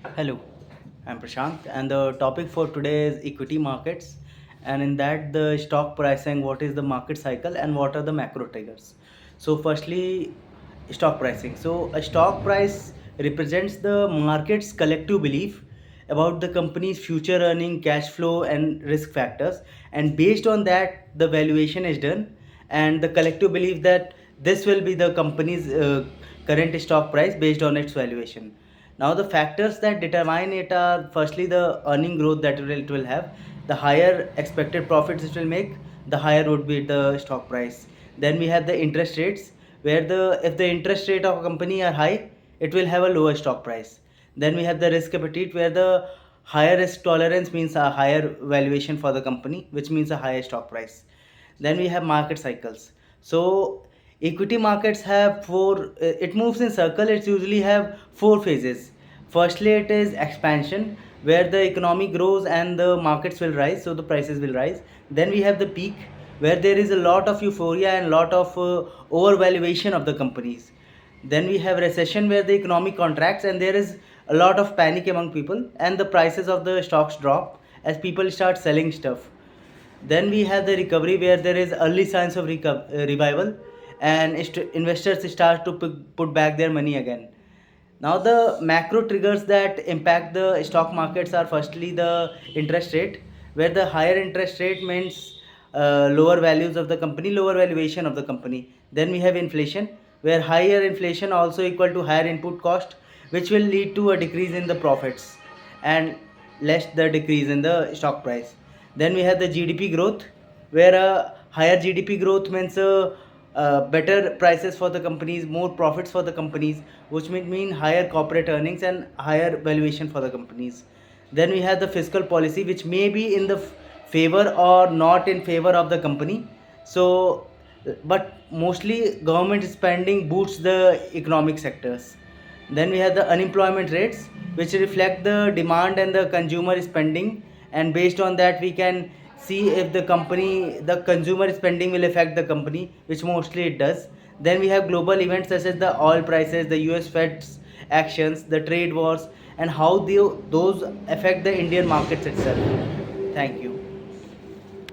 Hello, I'm Prashant, and the topic for today is equity markets. And in that, the stock pricing, what is the market cycle, and what are the macro triggers. So, firstly, stock pricing. So, a stock price represents the market's collective belief about the company's future earning, cash flow, and risk factors. And based on that, the valuation is done, and the collective belief that this will be the company's current stock price based on its valuation. Now, the factors that determine it are firstly the earning growth that it will have, the higher expected profits it will make, the higher would be the stock price. Then we have the interest rates, where the if the interest rate of a company are high, it will have a lower stock price. Then we have the risk appetite, where the higher risk tolerance means a higher valuation for the company, which means a higher stock price. Then we have market cycles. So equity markets have it moves in circle. It's usually have four phases. Firstly, it is expansion, where the economy grows and the markets will rise, so the prices will rise. Then we have the peak, where there is a lot of euphoria and lot of overvaluation of the companies. Then we have recession, where the economy contracts and there is a lot of panic among people and the prices of the stocks drop as people start selling stuff. Then we have the recovery, where there is early signs of revival and investors start to put back their money again. Now, the macro triggers that impact the stock markets are firstly the interest rate, where the higher interest rate means lower values of the company, lower valuation of the company. Then we have inflation, where higher inflation also equal to higher input cost, which will lead to a decrease in the profits and less the decrease in the stock price. Then we have the GDP growth, where a higher GDP growth means better prices for the companies, more profits for the companies, which mean higher corporate earnings and higher valuation for the companies. Then we have the fiscal policy, which may be in the favor or not in favor of the company. So, but mostly government spending boosts the economic sectors. Then we have the unemployment rates, which reflect the demand and the consumer spending, and based on that, we can see if the consumer spending will affect the company, which mostly it does. Then we have global events such as the oil prices, the US Fed's actions, the trade wars, and how those affect the Indian markets itself. Thank you.